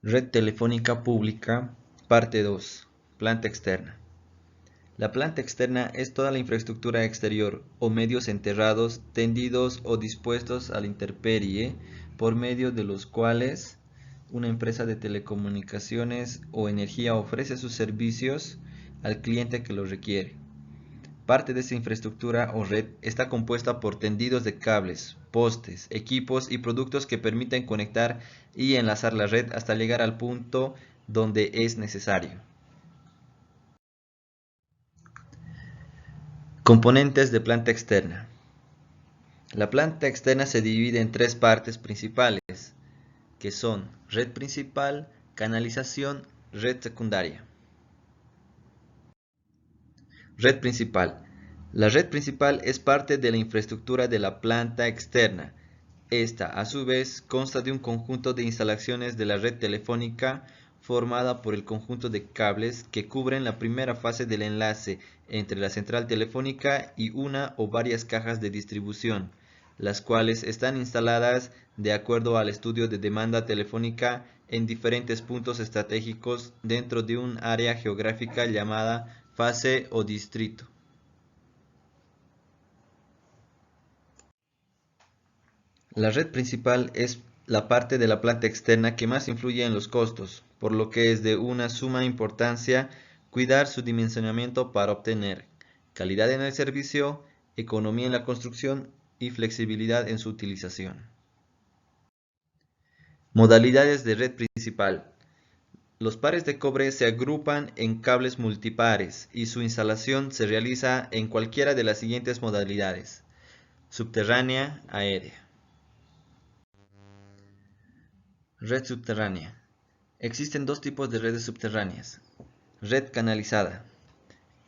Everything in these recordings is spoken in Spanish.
Red telefónica pública, parte 2. Planta externa. La planta externa es toda la infraestructura exterior o medios enterrados, tendidos o dispuestos a la intemperie por medio de los cuales una empresa de telecomunicaciones o energía ofrece sus servicios al cliente que los requiere. Parte de esta infraestructura o red está compuesta por tendidos de cables, postes, equipos y productos que permiten conectar y enlazar la red hasta llegar al punto donde es necesario. Componentes de planta externa. La planta externa se divide en tres partes principales, que son red principal, canalización, red secundaria. Red principal. La red principal es parte de la infraestructura de la planta externa. Esta, a su vez, consta de un conjunto de instalaciones de la red telefónica formada por el conjunto de cables que cubren la primera fase del enlace entre la central telefónica y una o varias cajas de distribución, las cuales están instaladas de acuerdo al estudio de demanda telefónica en diferentes puntos estratégicos dentro de un área geográfica llamada fase o distrito. La red principal es la parte de la planta externa que más influye en los costos, por lo que es de una suma importancia cuidar su dimensionamiento para obtener calidad en el servicio, economía en la construcción y flexibilidad en su utilización. Modalidades de red principal. Los pares de cobre se agrupan en cables multipares y su instalación se realiza en cualquiera de las siguientes modalidades: subterránea, aérea. Red subterránea. Existen dos tipos de redes subterráneas. Red canalizada.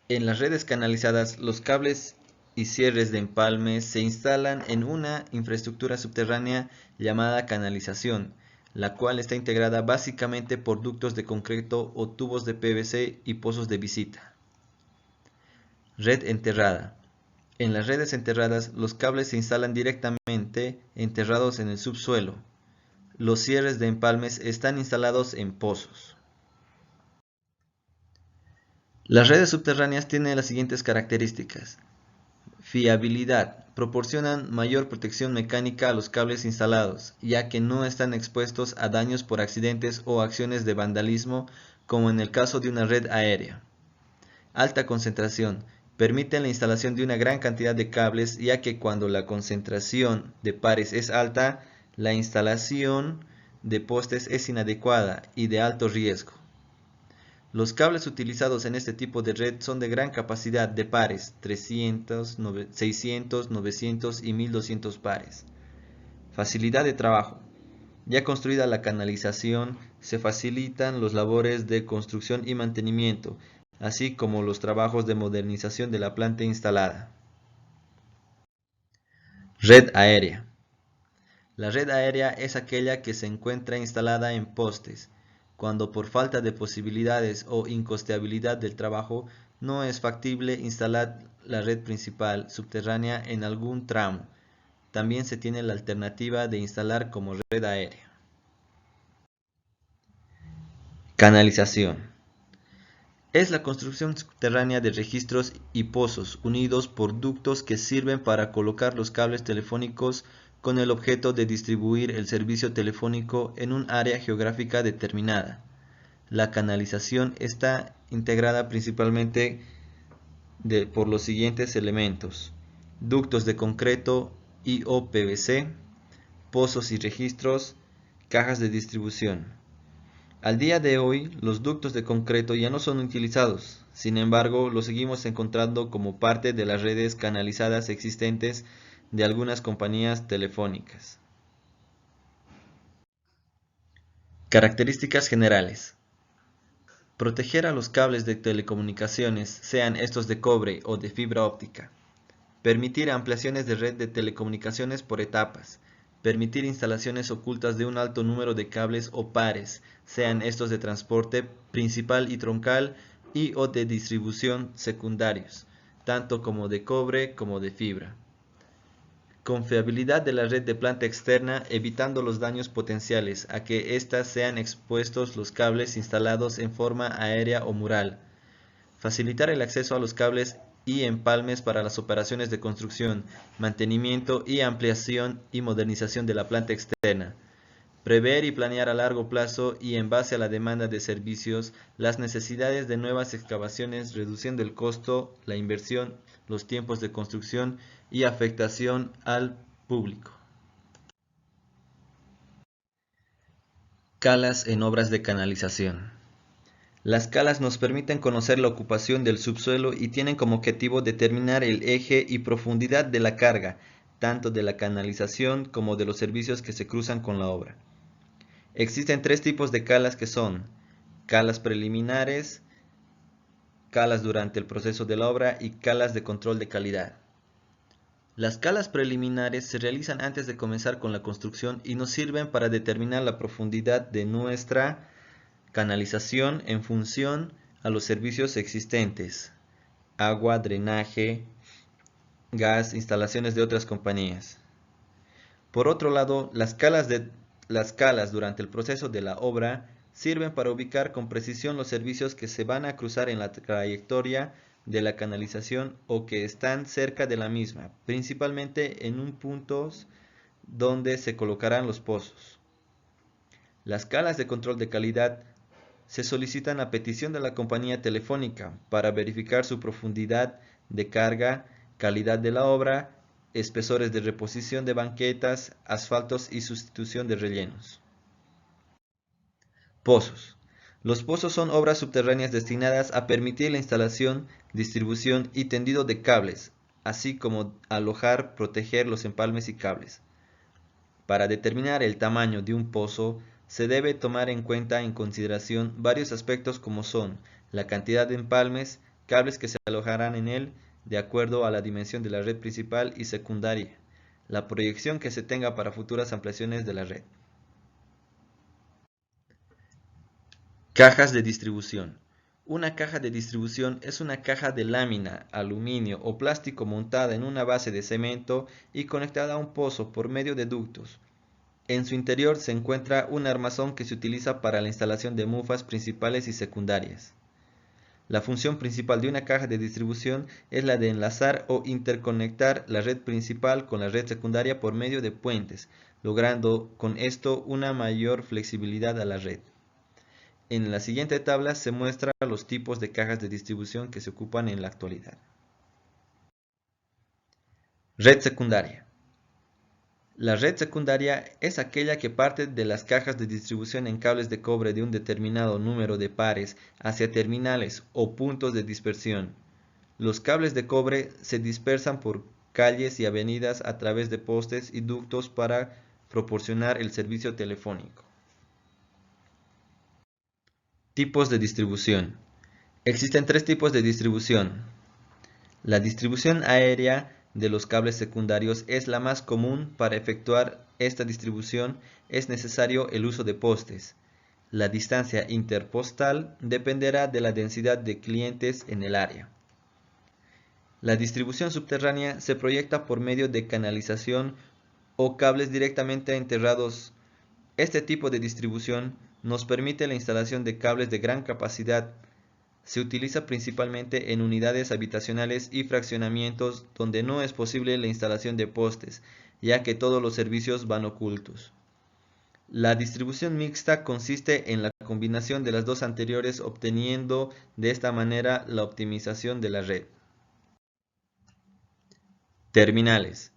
En las redes canalizadas, los cables y cierres de empalme se instalan en una infraestructura subterránea llamada canalización, la cual está integrada básicamente por ductos de concreto o tubos de PVC y pozos de visita. Red enterrada. En las redes enterradas, los cables se instalan directamente enterrados en el subsuelo. Los cierres de empalmes están instalados en pozos. Las redes subterráneas tienen las siguientes características. Fiabilidad. Proporcionan mayor protección mecánica a los cables instalados, ya que no están expuestos a daños por accidentes o acciones de vandalismo, como en el caso de una red aérea. Alta concentración. Permiten la instalación de una gran cantidad de cables, ya que cuando la concentración de pares es alta, la instalación de postes es inadecuada y de alto riesgo. Los cables utilizados en este tipo de red son de gran capacidad de pares, 300, 600, 900 y 1200 pares. Facilidad de trabajo. Ya construida la canalización, se facilitan los labores de construcción y mantenimiento, así como los trabajos de modernización de la planta instalada. Red aérea. La red aérea es aquella que se encuentra instalada en postes, cuando por falta de posibilidades o incosteabilidad del trabajo no es factible instalar la red principal subterránea en algún tramo. También se tiene la alternativa de instalar como red aérea. Canalización. Es la construcción subterránea de registros y pozos unidos por ductos que sirven para colocar los cables telefónicos con el objeto de distribuir el servicio telefónico en un área geográfica determinada. La canalización está integrada principalmente por los siguientes elementos: ductos de concreto y o PVC, pozos y registros, cajas de distribución. Al día de hoy, los ductos de concreto ya no son utilizados, sin embargo, los seguimos encontrando como parte de las redes canalizadas existentes de algunas compañías telefónicas. Características generales. Proteger a los cables de telecomunicaciones, sean estos de cobre o de fibra óptica. Permitir ampliaciones de red de telecomunicaciones por etapas. Permitir instalaciones ocultas de un alto número de cables o pares, sean estos de transporte principal y troncal y o de distribución secundarios, tanto como de cobre como de fibra. Confiabilidad de la red de planta externa, evitando los daños potenciales a que éstas sean expuestos los cables instalados en forma aérea o mural. Facilitar el acceso a los cables y empalmes para las operaciones de construcción, mantenimiento y ampliación y modernización de la planta externa. Prever y planear a largo plazo y en base a la demanda de servicios las necesidades de nuevas excavaciones, reduciendo el costo, la inversión, los tiempos de construcción y afectación al público. Calas en obras de canalización. Las calas nos permiten conocer la ocupación del subsuelo y tienen como objetivo determinar el eje y profundidad de la carga, tanto de la canalización como de los servicios que se cruzan con la obra. Existen tres tipos de calas que son calas preliminares, calas durante el proceso de la obra y calas de control de calidad. Las calas preliminares se realizan antes de comenzar con la construcción y nos sirven para determinar la profundidad de nuestra canalización en función a los servicios existentes: agua, drenaje, gas, instalaciones de otras compañías. Por otro lado, las calas durante el proceso de la obra sirven para ubicar con precisión los servicios que se van a cruzar en la trayectoria de la canalización o que están cerca de la misma, principalmente en puntos donde se colocarán los pozos. Las calas de control de calidad se solicitan a petición de la compañía telefónica para verificar su profundidad de carga, calidad de la obra, espesores de reposición de banquetas, asfaltos y sustitución de rellenos. Pozos. Los pozos son obras subterráneas destinadas a permitir la instalación, distribución y tendido de cables, así como alojar, proteger los empalmes y cables. Para determinar el tamaño de un pozo, se debe tomar en cuenta en consideración varios aspectos como son la cantidad de empalmes, cables que se alojarán en él, de acuerdo a la dimensión de la red principal y secundaria, la proyección que se tenga para futuras ampliaciones de la red. Cajas de distribución. Una caja de distribución es una caja de lámina, aluminio o plástico montada en una base de cemento y conectada a un pozo por medio de ductos. En su interior se encuentra un armazón que se utiliza para la instalación de mufas principales y secundarias. La función principal de una caja de distribución es la de enlazar o interconectar la red principal con la red secundaria por medio de puentes, logrando con esto una mayor flexibilidad a la red. En la siguiente tabla se muestran los tipos de cajas de distribución que se ocupan en la actualidad. Red secundaria. La red secundaria es aquella que parte de las cajas de distribución en cables de cobre de un determinado número de pares hacia terminales o puntos de dispersión. Los cables de cobre se dispersan por calles y avenidas a través de postes y ductos para proporcionar el servicio telefónico. Tipos de distribución. Existen tres tipos de distribución. La distribución aérea de los cables secundarios es la más común. Para efectuar esta distribución es necesario el uso de postes. La distancia interpostal dependerá de la densidad de clientes en el área. La distribución subterránea se proyecta por medio de canalización o cables directamente enterrados. Este tipo de distribución nos permite la instalación de cables de gran capacidad. Se utiliza principalmente en unidades habitacionales y fraccionamientos donde no es posible la instalación de postes, ya que todos los servicios van ocultos. La distribución mixta consiste en la combinación de las dos anteriores, obteniendo de esta manera la optimización de la red. Terminales.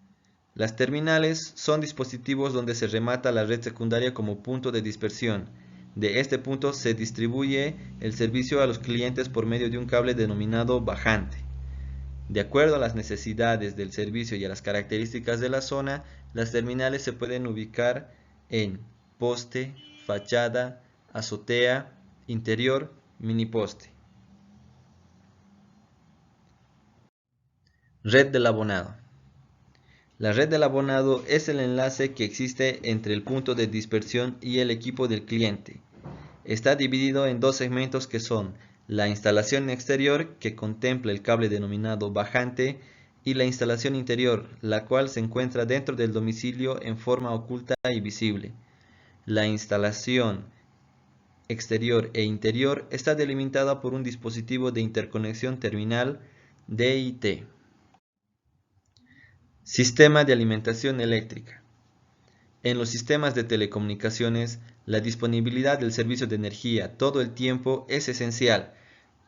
Las terminales son dispositivos donde se remata la red secundaria como punto de dispersión. De este punto se distribuye el servicio a los clientes por medio de un cable denominado bajante. De acuerdo a las necesidades del servicio y a las características de la zona, las terminales se pueden ubicar en poste, fachada, azotea, interior, miniposte. Red del abonado. La red del abonado es el enlace que existe entre el punto de dispersión y el equipo del cliente. Está dividido en dos segmentos que son la instalación exterior, que contempla el cable denominado bajante, y la instalación interior, la cual se encuentra dentro del domicilio en forma oculta y visible. La instalación exterior e interior está delimitada por un dispositivo de interconexión terminal DIT. Sistema de alimentación eléctrica. En los sistemas de telecomunicaciones, la disponibilidad del servicio de energía todo el tiempo es esencial,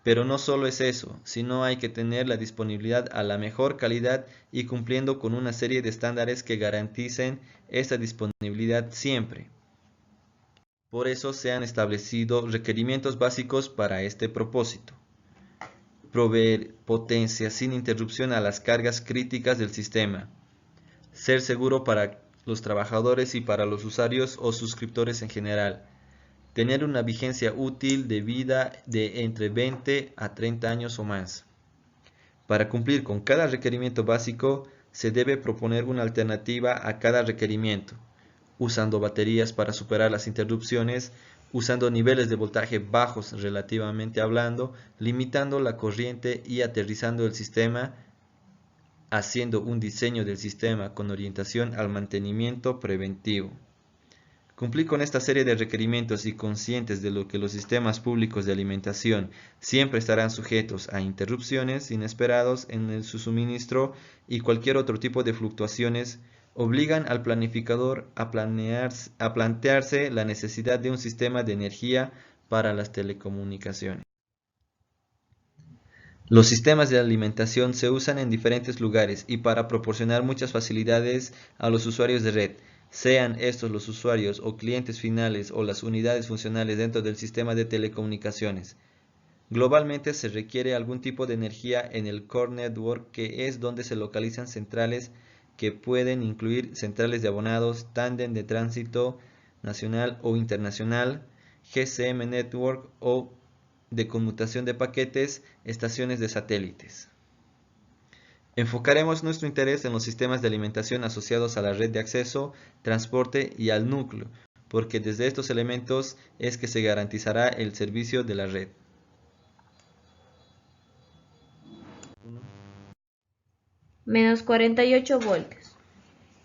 pero no solo es eso, sino hay que tener la disponibilidad a la mejor calidad y cumpliendo con una serie de estándares que garanticen esta disponibilidad siempre. Por eso se han establecido requerimientos básicos para este propósito. Proveer potencia sin interrupción a las cargas críticas del sistema. Ser seguro para los trabajadores y para los usuarios o suscriptores en general. Tener una vigencia útil de vida de entre 20 a 30 años o más. Para cumplir con cada requerimiento básico, se debe proponer una alternativa a cada requerimiento, usando baterías para superar las interrupciones, usando niveles de voltaje bajos relativamente hablando, limitando la corriente y aterrizando el sistema, haciendo un diseño del sistema con orientación al mantenimiento preventivo. Cumplir con esta serie de requerimientos y conscientes de lo que los sistemas públicos de alimentación siempre estarán sujetos a interrupciones inesperadas en su suministro y cualquier otro tipo de fluctuaciones, obligan al planificador a plantearse la necesidad de un sistema de energía para las telecomunicaciones. Los sistemas de alimentación se usan en diferentes lugares y para proporcionar muchas facilidades a los usuarios de red, sean estos los usuarios o clientes finales o las unidades funcionales dentro del sistema de telecomunicaciones. Globalmente se requiere algún tipo de energía en el Core Network, que es donde se localizan centrales que pueden incluir centrales de abonados, tándem de tránsito nacional o internacional, GSM Network o de conmutación de paquetes, estaciones de satélites. Enfocaremos nuestro interés en los sistemas de alimentación asociados a la red de acceso, transporte y al núcleo, porque desde estos elementos es que se garantizará el servicio de la red. Menos 48 voltios.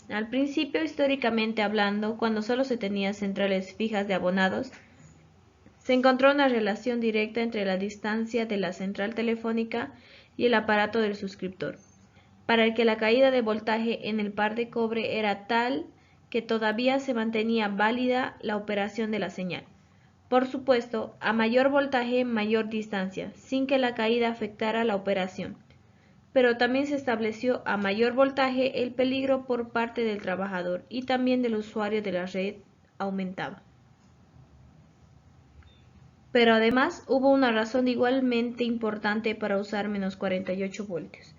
Al principio, históricamente hablando, cuando solo se tenían centrales fijas de abonados, se encontró una relación directa entre la distancia de la central telefónica y el aparato del suscriptor, para el que la caída de voltaje en el par de cobre era tal que todavía se mantenía válida la operación de la señal. Por supuesto, a mayor voltaje, mayor distancia, sin que la caída afectara la operación. Pero también se estableció a mayor voltaje el peligro por parte del trabajador y también del usuario de la red aumentaba. Pero además hubo una razón igualmente importante para usar menos 48 voltios.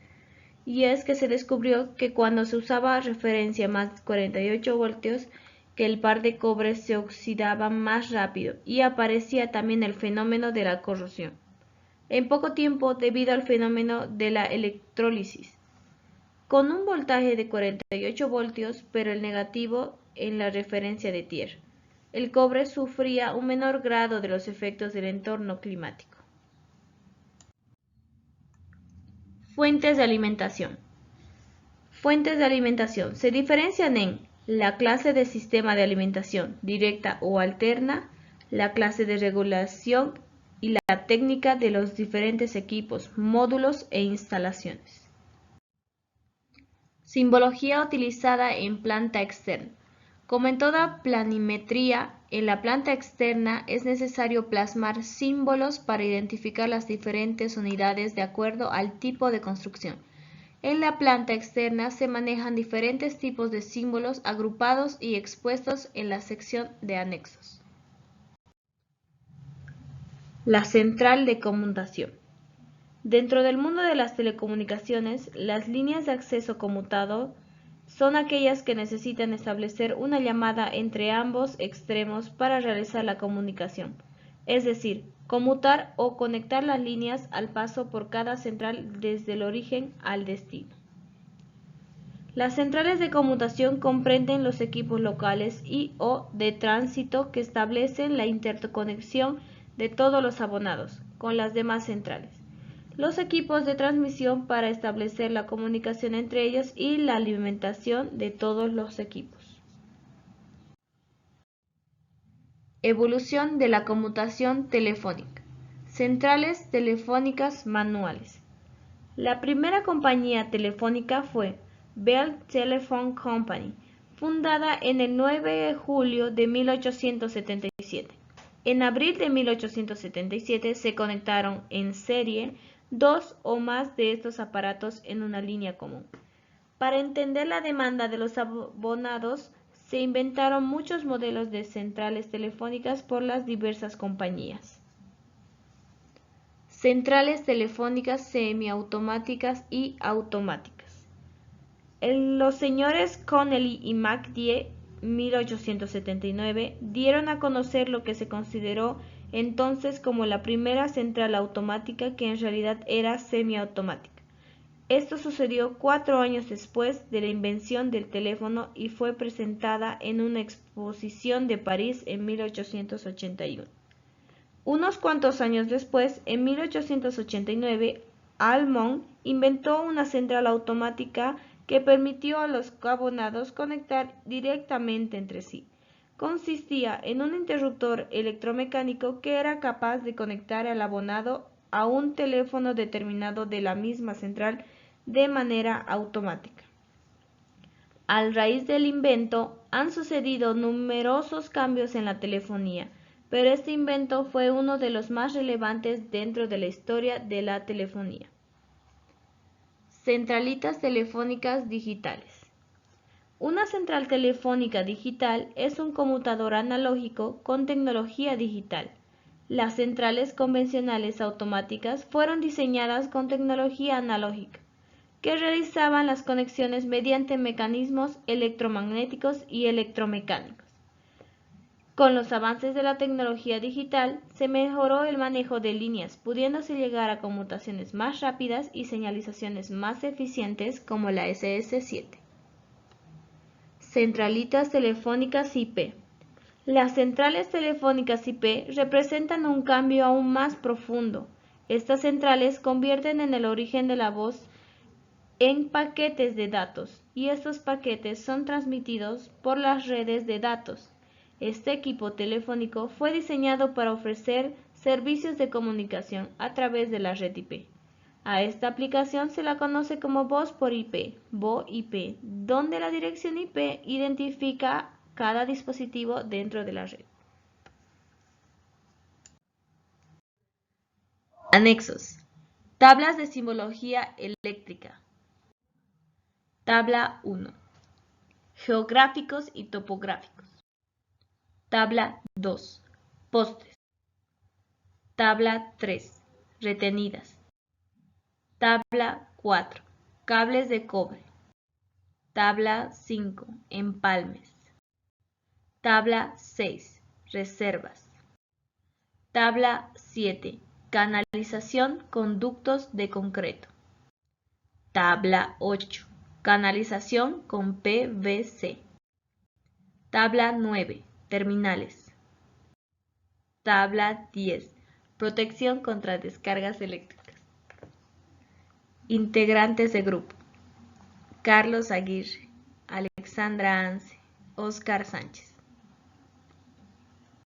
Y es que se descubrió que cuando se usaba referencia más de 48 voltios, que el par de cobre se oxidaba más rápido y aparecía también el fenómeno de la corrosión. En poco tiempo debido al fenómeno de la electrólisis. Con un voltaje de 48 voltios, pero el negativo en la referencia de tierra, el cobre sufría un menor grado de los efectos del entorno climático. Fuentes de alimentación. Fuentes de alimentación se diferencian en la clase de sistema de alimentación directa o alterna, la clase de regulación y la técnica de los diferentes equipos, módulos e instalaciones. Simbología utilizada en planta externa. Como en toda planimetría, en la planta externa es necesario plasmar símbolos para identificar las diferentes unidades de acuerdo al tipo de construcción. En la planta externa se manejan diferentes tipos de símbolos agrupados y expuestos en la sección de anexos. La central de conmutación. Dentro del mundo de las telecomunicaciones, las líneas de acceso conmutado son aquellas que necesitan establecer una llamada entre ambos extremos para realizar la comunicación, es decir, conmutar o conectar las líneas al paso por cada central desde el origen al destino. Las centrales de conmutación comprenden los equipos locales y o de tránsito que establecen la interconexión de todos los abonados con las demás centrales. los equipos de transmisión para establecer la comunicación entre ellos y la alimentación de todos los equipos. Evolución de la conmutación telefónica. Centrales telefónicas manuales. La primera compañía telefónica fue Bell Telephone Company, fundada en el 9 de julio de 1877. En abril de 1877 se conectaron en serie dos o más de estos aparatos en una línea común. Para entender la demanda de los abonados, se inventaron muchos modelos de centrales telefónicas por las diversas compañías. Centrales telefónicas semiautomáticas y automáticas. Los señores Connelly y McDie, 1879, dieron a conocer lo que se consideró entonces como la primera central automática, que en realidad era semiautomática. Esto sucedió 4 años después de la invención del teléfono y fue presentada en una exposición de París en 1881. Unos cuantos años después, en 1889, Almond inventó una central automática que permitió a los abonados conectar directamente entre sí. Consistía en un interruptor electromecánico que era capaz de conectar al abonado a un teléfono determinado de la misma central de manera automática. A raíz del invento han sucedido numerosos cambios en la telefonía, pero este invento fue uno de los más relevantes dentro de la historia de la telefonía. Centralitas telefónicas digitales. Una central telefónica digital es un conmutador analógico con tecnología digital. Las centrales convencionales automáticas fueron diseñadas con tecnología analógica, que realizaban las conexiones mediante mecanismos electromagnéticos y electromecánicos. Con los avances de la tecnología digital, se mejoró el manejo de líneas, pudiéndose llegar a conmutaciones más rápidas y señalizaciones más eficientes como la SS7. Centralitas telefónicas IP. Las centrales telefónicas IP representan un cambio aún más profundo. Estas centrales convierten en el origen de la voz en paquetes de datos, y estos paquetes son transmitidos por las redes de datos. Este equipo telefónico fue diseñado para ofrecer servicios de comunicación a través de la red IP. A esta aplicación se la conoce como voz por IP, VoIP, donde la dirección IP identifica cada dispositivo dentro de la red. Anexos. Tablas de simbología eléctrica. Tabla 1. Geográficos y topográficos. Tabla 2. Postes. Tabla 3. Retenidas. Tabla 4. Cables de cobre. Tabla 5. Empalmes. Tabla 6. Reservas. Tabla 7. Canalización con ductos de concreto. Tabla 8. Canalización con PVC. Tabla 9. Terminales. Tabla 10. Protección contra descargas eléctricas. Integrantes de grupo: Carlos Aguirre, Alexandra Anse, Óscar Sánchez.